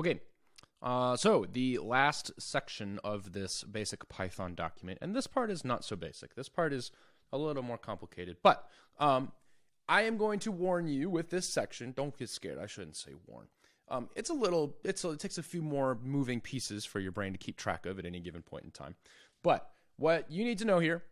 Okay, so the last section of this basic Python document, and this part is not so basic. This part is a little more complicated, but I am going to warn you with this section. Don't get scared. I shouldn't say warn. It takes a few more moving pieces for your brain to keep track of at any given point in time. But what you need to know here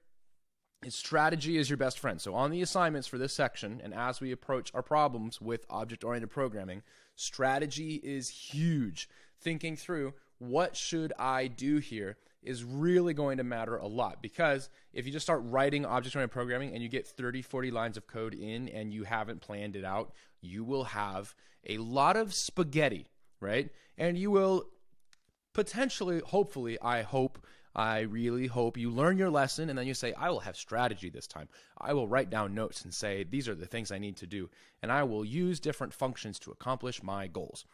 is strategy is your best friend. So on the assignments for this section, and as we approach our problems with object-oriented programming, strategy is huge. Thinking through what should I do here is really going to matter a lot, because if you just start writing object-oriented programming and you get 30, 40 lines of code in and you haven't planned it out, you will have a lot of spaghetti, right? And you will potentially, hopefully, I really hope you learn your lesson and then you say, I will have strategy this time. I will write down notes and say, these are the things I need to do, and I will use different functions to accomplish my goals.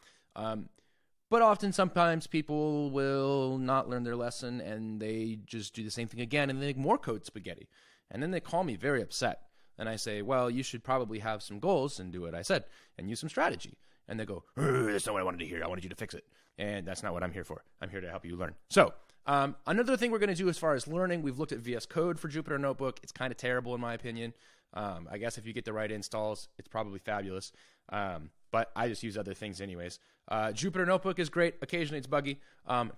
But sometimes people will not learn their lesson and they just do the same thing again and they make more code spaghetti. And then they call me very upset. And I say, well, you should probably have some goals and do what I said and use some strategy. And they go, that's not what I wanted to hear. I wanted you to fix it. And that's not what I'm here for. I'm here to help you learn. So another thing we're going to do as far as learning, we've looked at VS Code for Jupyter Notebook. It's kind of terrible in my opinion. I guess if you get the right installs, it's probably fabulous. But I just use other things anyways. Jupyter Notebook is great. Occasionally it's buggy.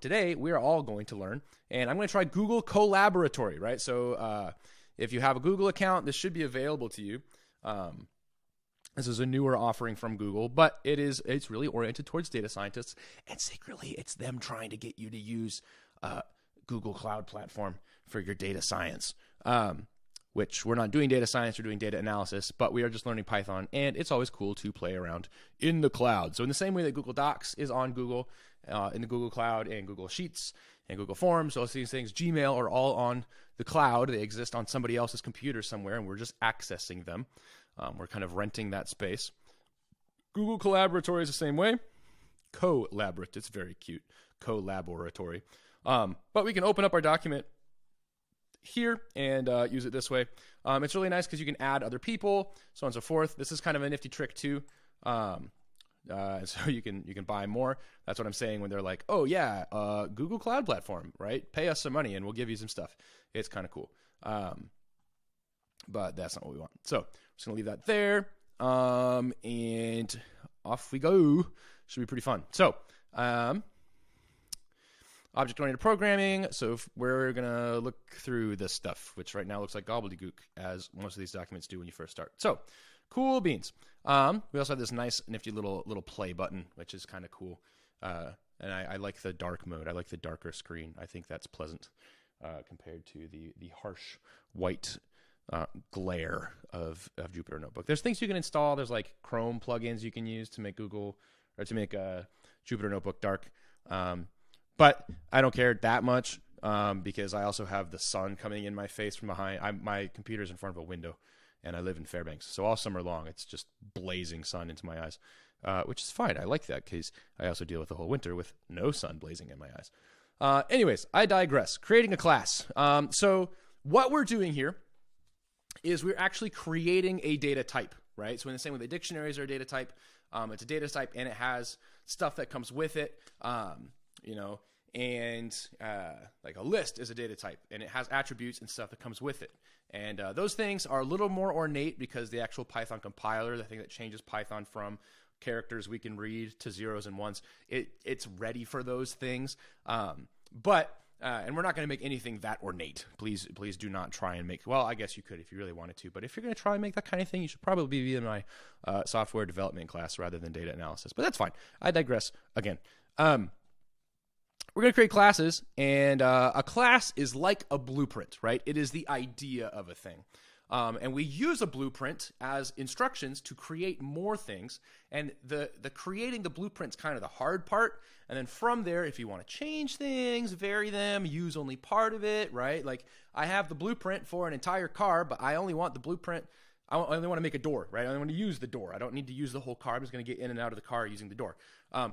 Today we are all going to learn, and I'm going to try Google Colaboratory, right? So if you have a Google account, this should be available to you. This is a newer offering from Google, but it's really oriented towards data scientists, and secretly it's them trying to get you to use Google Cloud Platform for your data science. Which we're not doing data science, we're doing data analysis, but we are just learning Python, and it's always cool to play around in the cloud. So in the same way that Google Docs is on Google, in the Google Cloud, and Google Sheets, and Google Forms, all these things, Gmail are all on the cloud. They exist on somebody else's computer somewhere, and we're just accessing them. We're kind of renting that space. Google Colaboratory is the same way. Collaborate, it's very cute. Collaboratory. But we can open up our document here and use it this way. It's really nice because you can add other people, so on and so forth. This is kind of a nifty trick too. So you can buy more. That's what I'm saying when they're like, oh yeah, Google Cloud Platform, right? Pay us some money and we'll give you some stuff. It's kind of cool. But that's not what we want. So I'm just gonna leave that there. And off we go. Should be pretty fun. So object-oriented programming. So we're going to look through this stuff, which right now looks like gobbledygook, as most of these documents do when you first start. So cool beans. We also have this nice, nifty little play button, which is kind of cool. And I like the dark mode. I like the darker screen. I think that's pleasant compared to the harsh white glare of Jupyter Notebook. There's things you can install. There's like Chrome plugins you can use to make Jupyter Notebook dark. But I don't care that much because I also have the sun coming in my face from behind. My computer's in front of a window, and I live in Fairbanks. So all summer long, it's just blazing sun into my eyes, which is fine. I like that because I also deal with the whole winter with no sun blazing in my eyes. Anyways, I digress. Creating a class. So what we're doing here is we're actually creating a data type, right? So in the same way the dictionaries are a data type, it's a data type, and it has stuff that comes with it. Like a list is a data type, and it has attributes and stuff that comes with it. And those things are a little more ornate because the actual Python compiler, the thing that changes Python from characters we can read to zeros and ones, it's ready for those things. And we're not going to make anything that ornate. Please do not try and make, well, I guess you could if you really wanted to, but if you're going to try and make that kind of thing, you should probably be in my software development class rather than data analysis. But that's fine. I digress again. We're going to create classes, and a class is like a blueprint, right? It is the idea of a thing. And we use a blueprint as instructions to create more things. And the creating the blueprint is kind of the hard part. And then from there, if you want to change things, vary them, use only part of it, right? Like I have the blueprint for an entire car, but I only want the blueprint. I only want to make a door, right? I only want to use the door. I don't need to use the whole car. I'm just going to get in and out of the car using the door.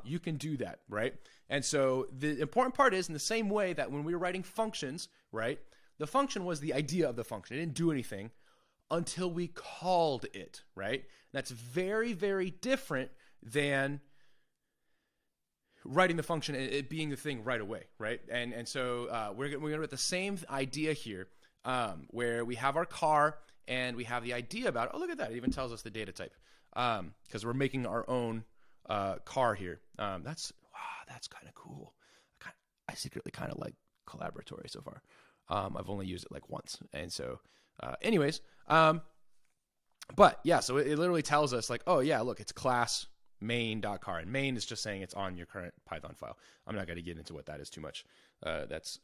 You can do that, right? And so the important part is in the same way that when we were writing functions, right? The function was the idea of the function. It didn't do anything until we called it, right? That's very, very different than writing the function, it being the thing right away, right? And so we're going to get the same idea here, where we have our car and we have the idea about, oh, look at that. It even tells us the data type, because we're making our own car here. That's kind of cool. I secretly kind of like Collaboratory so far. I've only used it like once. And so anyways, but yeah, so it literally tells us like, oh yeah, look, it's class main.car, and main is just saying it's on your current Python file. I'm not going to get into what that is too much. That's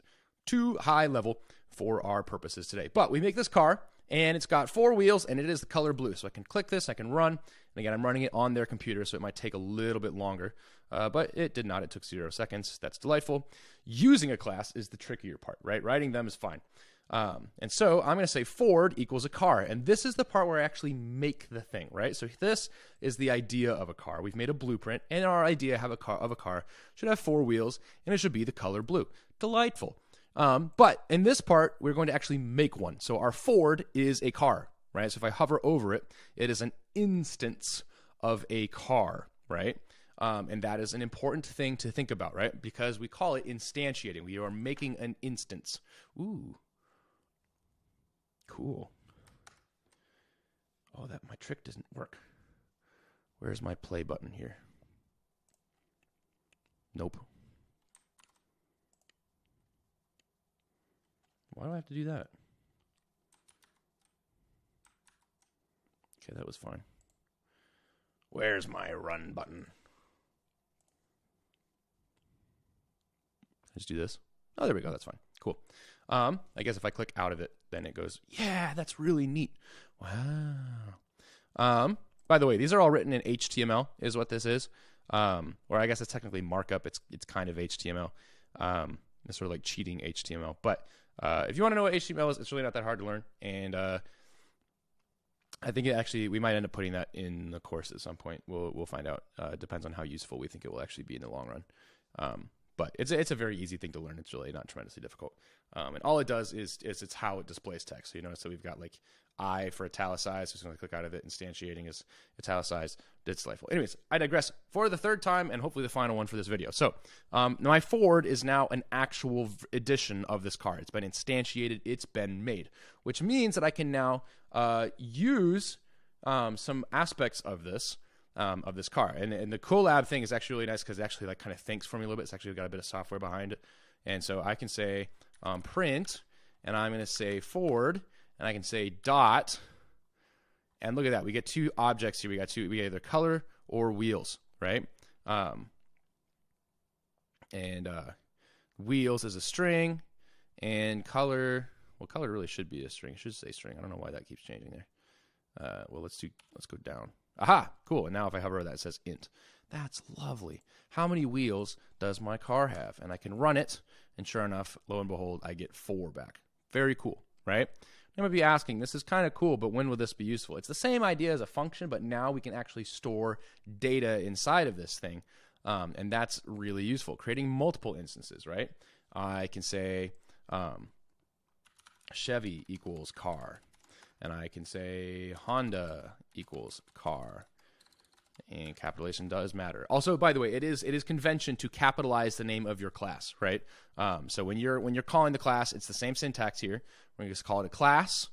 too high level for our purposes today. But we make this car, and it's got 4 wheels, and it is the color blue. So I can click this, I can run, and again, I'm running it on their computer, so it might take a little bit longer, but it did not. It took 0 seconds. That's delightful. Using a class is the trickier part, right? Writing them is fine. And so I'm going to say Ford equals a car. And this is the part where I actually make the thing, right? So this is the idea of a car. We've made a blueprint, and our idea of a car should have 4 wheels, and it should be the color blue. Delightful. But in this part, we're going to actually make one. So our Ford is a car, right? So if I hover over it, it is an instance of a car, right? And that is an important thing to think about, right? Because we call it instantiating. We are making an instance. Ooh. Cool. Oh, my trick doesn't work. Where's my play button here? Nope. Why do I have to do that? Okay, that was fine. Where's my run button? Just do this. Oh, there we go. That's fine. Cool. I guess if I click out of it, then it goes, yeah, that's really neat. Wow. By the way, these are all written in HTML is what this is. Or I guess it's technically markup. It's kind of HTML. It's sort of like cheating HTML. But if you want to know what HTML is, it's really not that hard to learn. And I think we might end up putting that in the course at some point. We'll find out. It depends on how useful we think it will actually be in the long run. But it's a very easy thing to learn. It's really not tremendously difficult. And all it does is it's how it displays text. So you notice that we've got like I for italicized. Just going to click out of it. Instantiating is italicized. It's delightful. Anyways, I digress for the 3rd time and hopefully the final one for this video. So my Ford is now an actual edition of this car. It's been instantiated. It's been made, which means that I can now use some aspects of this car. And the Colab thing is actually really nice because it actually like kind of thinks for me a little bit. It's actually got a bit of software behind it. And so I can say print, and I'm going to say Ford, and I can say dot, and look at that. We get 2 objects here. We get either color or wheels, right? And wheels is a string, and color, well, color really should be a string. It should say string. I don't know why that keeps changing there. Well, let's go down. Aha, cool. And now if I hover over that, it says int. That's lovely. How many wheels does my car have? And I can run it, and sure enough, lo and behold, I get 4 back. Very cool, right? You might be asking, this is kind of cool, but when will this be useful? It's the same idea as a function, but now we can actually store data inside of this thing, and that's really useful. Creating multiple instances, right? I can say Chevy equals car, and I can say Honda equals car. And capitalization does matter. Also, by the way, it is convention to capitalize the name of your class, right? So when you're calling the class, it's the same syntax here. We're going to just call it a class,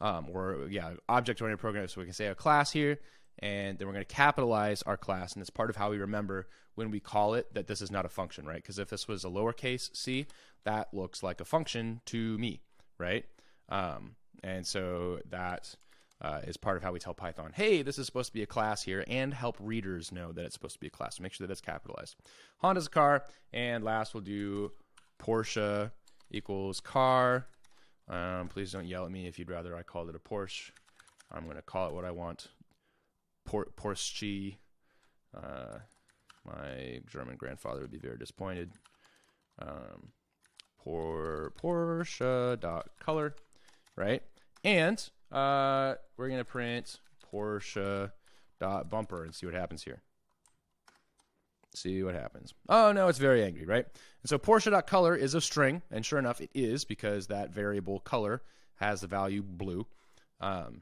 object-oriented program. So we can say a class here, and then we're going to capitalize our class, and it's part of how we remember when we call it that this is not a function, right? Because if this was a lowercase c, that looks like a function to me, right? And so that is part of how we tell Python, hey, this is supposed to be a class here, and help readers know that it's supposed to be a class. So make sure that it's capitalized. Honda's a car, and last we'll do Porsche equals car. Please don't yell at me if you'd rather I called it a Porsche. I'm going to call it what I want. Porsche. My German grandfather would be very disappointed. Porsche.color, right? And we're going to print Porsche.bumper and see what happens here. See what happens. Oh, no, it's very angry, right? And so Porsche.color is a string, and sure enough, it is because that variable color has the value blue. And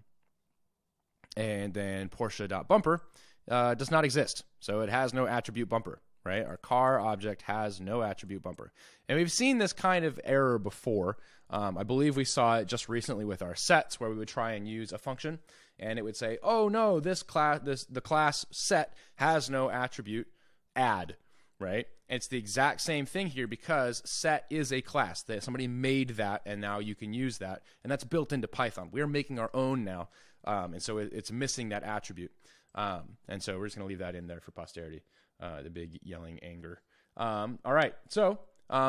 then Porsche.bumper does not exist, so it has no attribute bumper. right? Our car object has no attribute bumper. And we've seen this kind of error before. I believe we saw it just recently with our sets, where we would try and use a function and it would say, oh no, the class set has no attribute add, right? And it's the exact same thing here, because set is a class that somebody made that, and now you can use that, and that's built into Python. We're making our own now, and so it's missing that attribute, and so we're just going to leave that in there for posterity. The big yelling anger. All right, so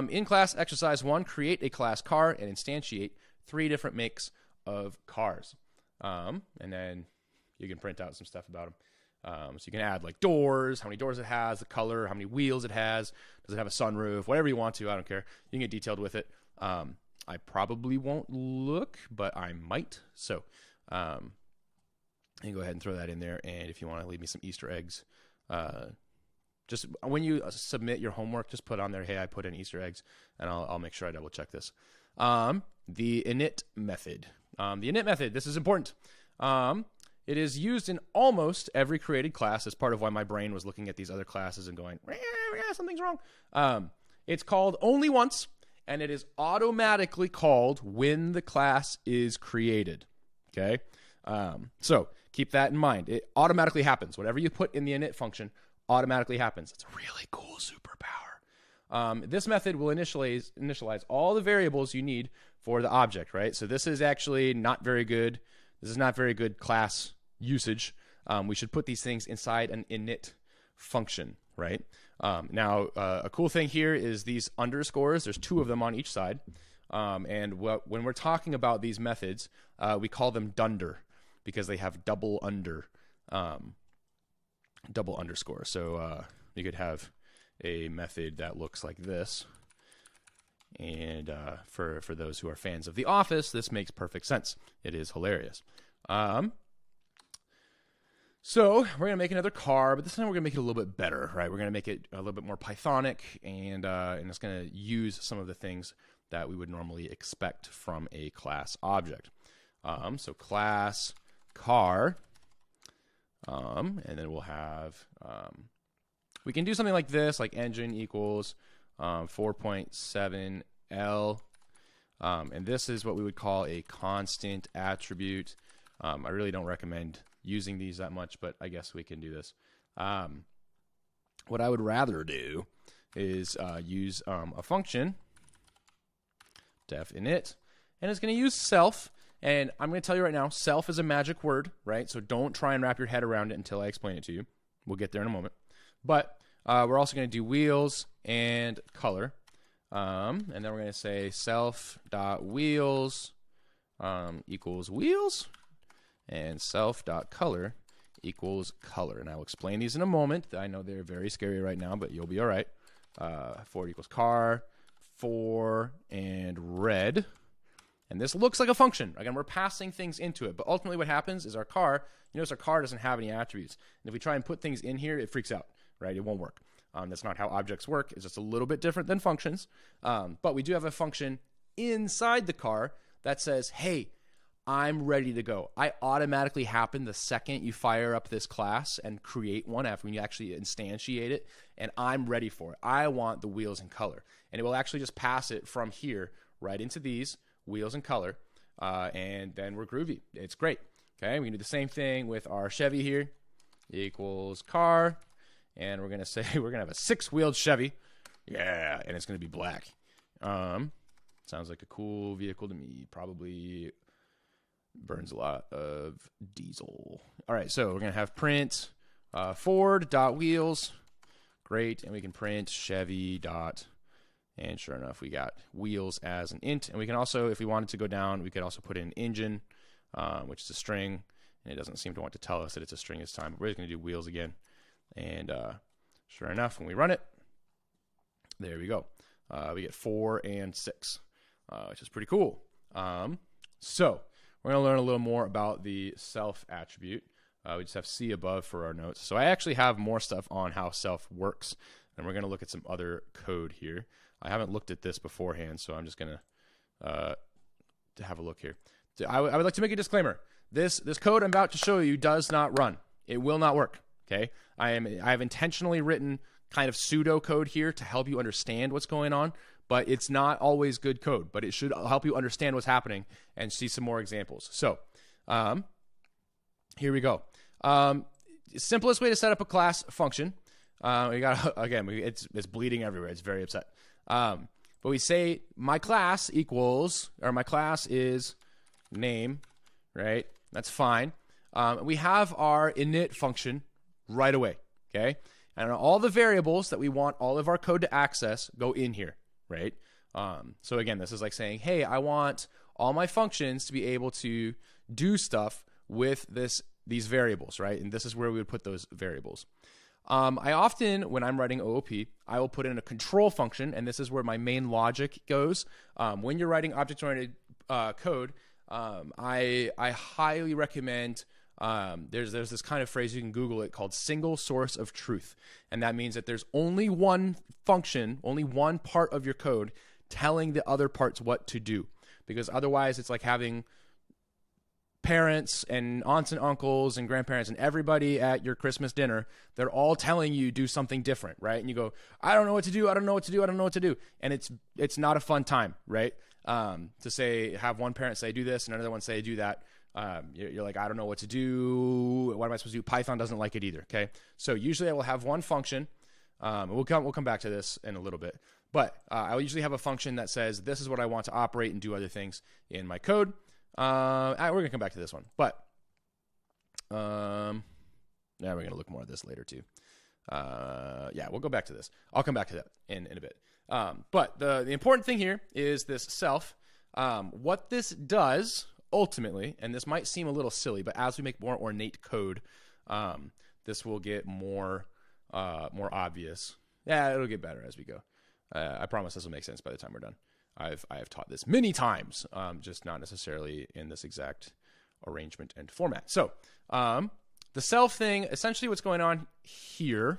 in class exercise 1, create a class car and instantiate 3 different makes of cars, and then you can print out some stuff about them. So you can add like doors, how many doors it has, the color, how many wheels it has, does it have a sunroof, whatever you want to, I don't care. You can get detailed with it. I probably won't look, but I might. So you can go ahead and throw that in there. And if you want to leave me some Easter eggs, just when you submit your homework, just put on there, hey, I put in Easter eggs, and I'll make sure I double check this. The init method. The init method, this is important. It is used in almost every created class. As part of why my brain was looking at these other classes and going, something's wrong. It's called only once, and it is automatically called when the class is created. Okay? So keep that in mind. It automatically happens. Whatever you put in the init function automatically happens. It's a really cool superpower. This method will initialize all the variables you need for the object, right? So this is actually not very good. This is not very good class usage. We should put these things inside an init function, right? Now, a cool thing here is these underscores. There's 2 of them on each side. And when we're talking about these methods, we call them dunder, because they have double underscore. So you could have a method that looks like this. And for those who are fans of The Office, this makes perfect sense. It is hilarious. So we're going to make another car, but this time we're going to make it a little bit better, right? We're going to make it a little bit more Pythonic, and it's going to use some of the things that we would normally expect from a class object. So class car, and then we'll have, we can do something like this, like engine equals 4.7L, and this is what we would call a constant attribute. I really don't recommend using these that much, but I guess we can do this. What I would rather do is use a function, def init, and it's going to use self. And I'm going to tell you right now, self is a magic word, right? So don't try and wrap your head around it until I explain it to you. We'll get there in a moment. But we're also going to do wheels and color. And then we're going to say self.wheels equals wheels, and self.color equals color. And I'll explain these in a moment. I know they're very scary right now, but you'll be all right. Ford equals car, for, and red. And this looks like a function. Again, we're passing things into it. But ultimately what happens is our car, you notice our car doesn't have any attributes. And if we try and put things in here, it freaks out, right? It won't work. That's not how objects work. It's just a little bit different than functions. But we do have a function inside the car that says, hey, I'm ready to go. I automatically happen the second you fire up this class and create one after when you actually instantiate it, and I'm ready for it. I want the wheels and color. And it will actually just pass it from here right into these wheels and color, and then we're groovy. It's great. Okay, we can do the same thing with our Chevy here. Equals car, and we're going to say we're going to have a 6-wheeled Chevy. Yeah, and it's going to be black. Sounds like a cool vehicle to me. Probably burns a lot of diesel. All right, so we're going to have print Ford.wheels. Great, and we can print Chevy. And sure enough, we got wheels as an int. And we can also, if we wanted to go down, we could also put in engine, which is a string. And it doesn't seem to want to tell us that it's a string this time. But we're just going to do wheels again. And sure enough, when we run it, there we go. We get 4 and 6, which is pretty cool. So we're going to learn a little more about the self attribute. We just have C above for our notes. So I actually have more stuff on how self works. And we're going to look at some other code here. I haven't looked at this beforehand, so I'm just going to have a look here. I would like to make a disclaimer. This code I'm about to show you does not run. It will not work. Okay, I have intentionally written kind of pseudo code here to help you understand what's going on, but it's not always good code, but it should help you understand what's happening and see some more examples. So here we go. Simplest way to set up a class function. We got, again, it's bleeding everywhere. It's very upset. But we say my class equals, or my class is name, right? That's fine. We have our init function right away, okay? And all the variables that we want all of our code to access go in here, right? So again, this is like saying, hey, I want all my functions to be able to do stuff with these variables, right? And this is where we would put those variables. I often, when I'm writing OOP, I will put in a control function, and this is where my main logic goes. When you're writing object-oriented code, I highly recommend, there's this kind of phrase, you can Google it, called single source of truth. And that means that there's only one function, only one part of your code telling the other parts what to do. Because otherwise it's like having parents and aunts and uncles and grandparents and everybody at your Christmas dinner, they're all telling you do something different, right? And you go, I don't know what to do, I don't know what to do, I don't know what to do. And it's not a fun time, right? To say, have one parent say do this and another one say do that. You're like, I don't know what to do. What am I supposed to do? Python doesn't like it either, okay? So usually I will have one function. We'll come back to this in a little bit. But I'll usually have a function that says, this is what I want to operate and do other things in my code. We're going to come back to this one. But yeah, we're going to look more at this later too. Yeah, we'll go back to this. I'll come back to that in a bit. But the important thing here is this self. What this does ultimately, and this might seem a little silly, but as we make more ornate code, this will get more obvious. Yeah, it'll get better as we go. I promise this will make sense by the time we're done. I have taught this many times, just not necessarily in this exact arrangement and format. So the self thing, essentially what's going on here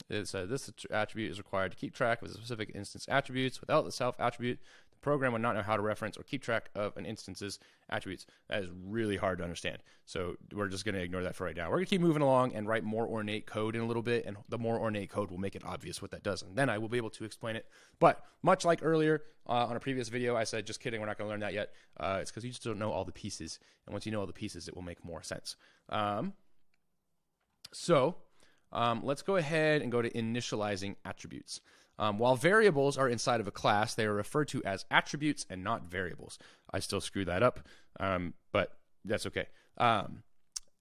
is this attribute is required to keep track of the specific instance attributes. Without the self attribute, the program would not know how to reference or keep track of an instance's attributes. That is really hard to understand. So we're just going to ignore that for right now. We're going to keep moving along and write more ornate code in a little bit, and the more ornate code will make it obvious what that does, and then I will be able to explain it. But much like earlier on a previous video, I said, just kidding, we're not going to learn that yet. It's because you just don't know all the pieces, and once you know all the pieces, it will make more sense. Let's go ahead and go to initializing attributes. While variables are inside of a class, they are referred to as attributes and not variables. I still screw that up, but that's okay.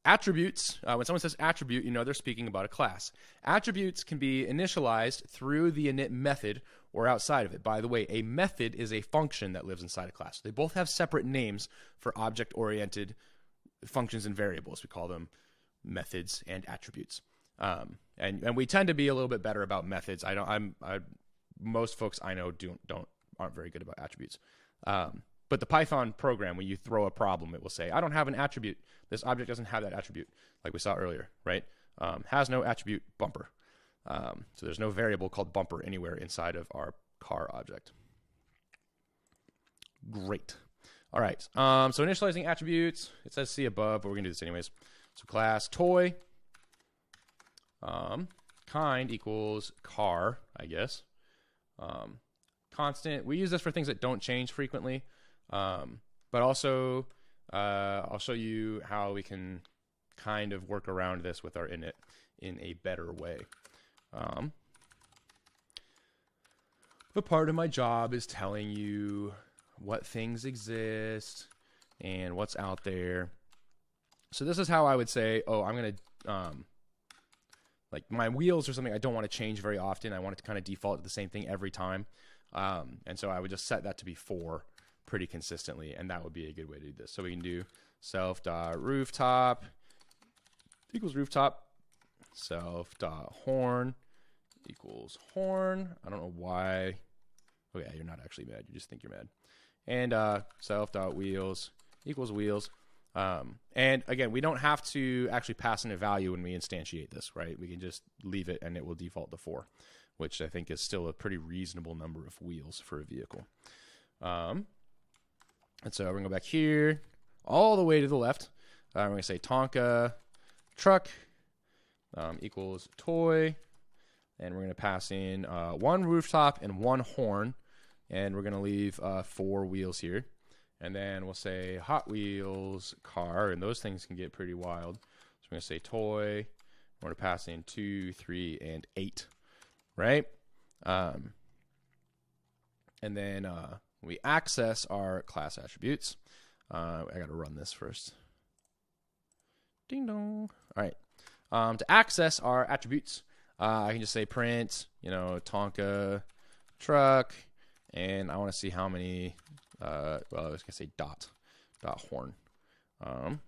Attributes, when someone says attribute, you know they're speaking about a class. Attributes can be initialized through the init method or outside of it. By the way, a method is a function that lives inside a class. They both have separate names for object-oriented functions and variables. We call them methods and attributes. And we tend to be a little bit better about methods. Most folks I know aren't very good about attributes. But the Python program, when you throw a problem, it will say, I don't have an attribute. This object doesn't have that attribute, like we saw earlier, right? Has no attribute bumper. So there's no variable called bumper anywhere inside of our car object. Great. All right. So initializing attributes, it says see above, but we're gonna do this anyways. So class toy. Kind equals car, I guess. Constant. We use this for things that don't change frequently. But also, I'll show you how we can kind of work around this with our init in a better way. But part of my job is telling you what things exist and what's out there. So this is how I would say, oh, I'm going to, like my wheels or something I don't want to change very often. I want it to kind of default to the same thing every time. And so I would just set that to be 4 pretty consistently, and that would be a good way to do this. So we can do self.rooftop equals rooftop, self.horn equals horn. I don't know why. Oh yeah, you're not actually mad. You just think you're mad. And self.wheels equals wheels. And again, we don't have to actually pass in a value when we instantiate this, right? We can just leave it and it will default to 4, which I think is still a pretty reasonable number of wheels for a vehicle. And so we're going to go back here all the way to the left. We're going to say Tonka truck. equals toy, and we're going to pass in one rooftop and one horn, and we're going to leave 4 wheels here. And then we'll say Hot Wheels car, and those things can get pretty wild. So we're going to say toy. We're going to pass in 2, 3, and 8, right? And then we access our class attributes. I got to run this first. Ding dong. All right. To access our attributes, I can just say print, Tonka truck, and I want to see how many. Well, I was gonna say dot horn. And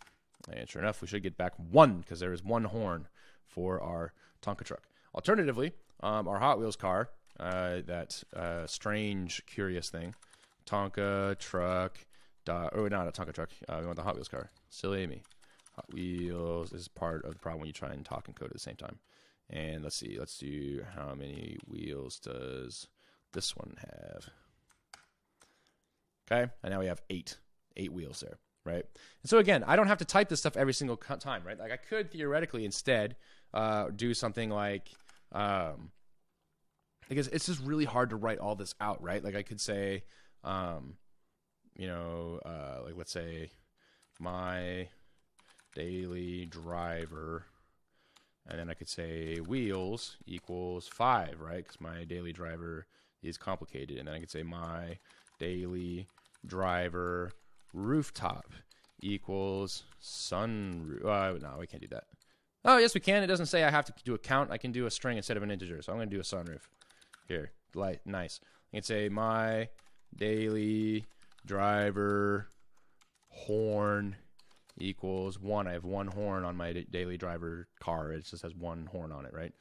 sure enough, we should get back 1 because there is 1 horn for our Tonka truck. Alternatively, our Hot Wheels car, that strange, curious thing, Tonka truck. Or not a Tonka truck. We want the Hot Wheels car. Silly me. Hot Wheels is part of the problem when you try and talk and code at the same time. And let's see. Let's do how many wheels does this one have? Okay, and now we have 8 wheels there, right? And so again, I don't have to type this stuff every single time, right? Like I could theoretically instead do something like, because it's just really hard to write all this out, right? Like I could say, like let's say my daily driver, and then I could say wheels equals 5, right? Because my daily driver is complicated, and then I could say my daily driver rooftop equals sunroof. No, we can't do that. Oh, yes, we can. It doesn't say I have to do a count. I can do a string instead of an integer. So I'm going to do a sunroof. Here, nice. I can say my daily driver horn equals 1. I have 1 horn on my daily driver car. It just has 1 horn on it, right?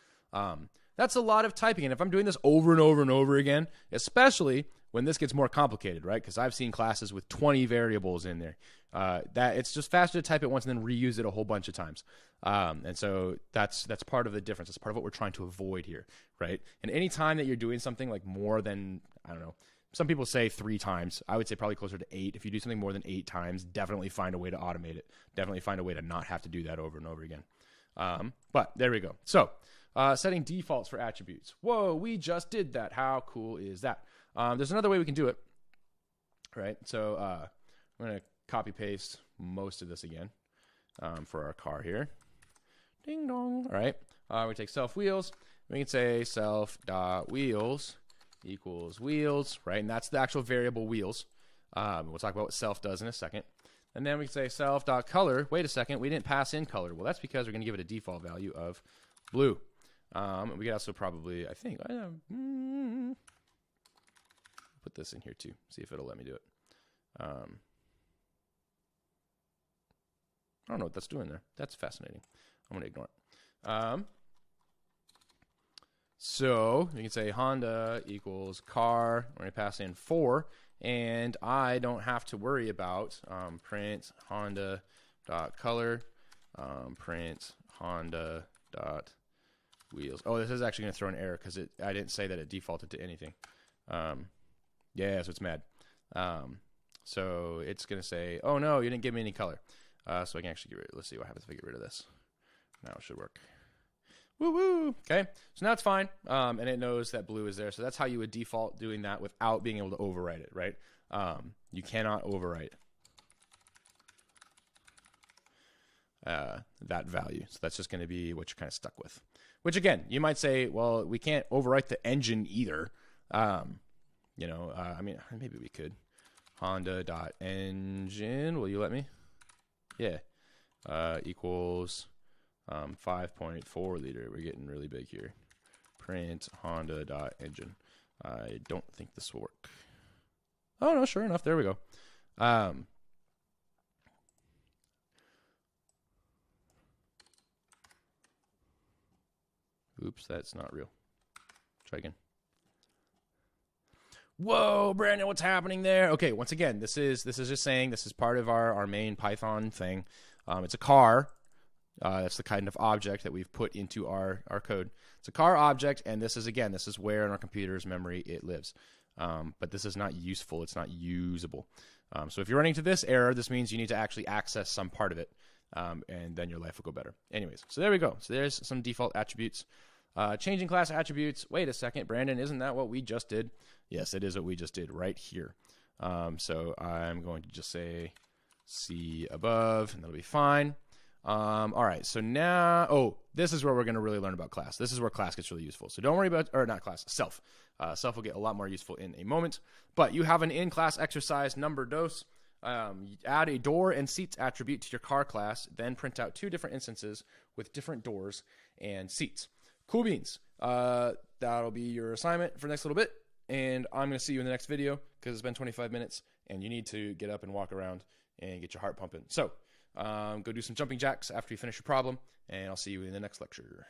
That's a lot of typing. And if I'm doing this over and over and over again, especially when this gets more complicated, right? Because I've seen classes with 20 variables in there. That it's just faster to type it once and then reuse it a whole bunch of times. And so that's part of the difference. That's part of what we're trying to avoid here, right? And any time that you're doing something like more than, I don't know, some people say 3 times. I would say probably closer to 8. If you do something more than 8 times, definitely find a way to automate it. Definitely find a way to not have to do that over and over again. But there we go. So setting defaults for attributes. Whoa, we just did that. How cool is that? There's another way we can do it, right? So I'm going to copy paste most of this again for our car here. Ding dong. All right. We take self wheels. We can say self dot wheels equals wheels, right? And that's the actual variable wheels. We'll talk about what self does in a second. And then we can say self dot color. Wait a second, we didn't pass in color. Well, that's because we're going to give it a default value of blue. We could also probably, I think, put this in here too. See if it'll let me do it. I don't know what that's doing there. That's fascinating. I'm going to ignore it. So you can say Honda equals car. We're going to pass in 4. And I don't have to worry about print Honda dot color, print Honda dot wheels. Oh, this is actually going to throw an error because I didn't say that it defaulted to anything. Yeah, so it's mad. So it's going to say, oh no, you didn't give me any color. So I can actually get rid of it. Let's see what happens if I get rid of this. Now it should work. Woo woo. Okay, so now it's fine. And it knows that blue is there. So that's how you would default doing that without being able to overwrite it, right? You cannot overwrite that value. So that's just going to be what you're kind of stuck with. Which again, you might say, well, we can't overwrite the engine either. I mean, maybe we could. Honda.engine, will you let me? Yeah. Equals 5.4 liter. We're getting really big here. Print Honda.engine. I don't think this will work. Oh, no, sure enough. There we go. Oops, that's not real. Try again. Whoa, Brandon, what's happening there? Okay, once again, this is just saying this is part of our main Python thing. It's a car. That's the kind of object that we've put into our code. It's a car object, and this is where in our computer's memory it lives. But this is not useful. It's not usable. So if you're running into this error, this means you need to actually access some part of it. and then your life will go better. Anyways, so there we go. So there's some default attributes. Changing class attributes. Wait a second, Brandon, isn't that what we just did? Yes, it is what we just did right here. So I'm going to just say C above, and that'll be fine. All right, so now, this is where we're going to really learn about class. This is where class gets really useful. So don't worry about, or not class, self. Self will get a lot more useful in a moment. But you have an in-class exercise number dos. Add a door and seats attribute to your car class, then print out 2 different instances with different doors and seats. Cool beans. That'll be your assignment for the next little bit. And I'm going to see you in the next video because it's been 25 minutes and you need to get up and walk around and get your heart pumping. So go do some jumping jacks after you finish your problem, and I'll see you in the next lecture.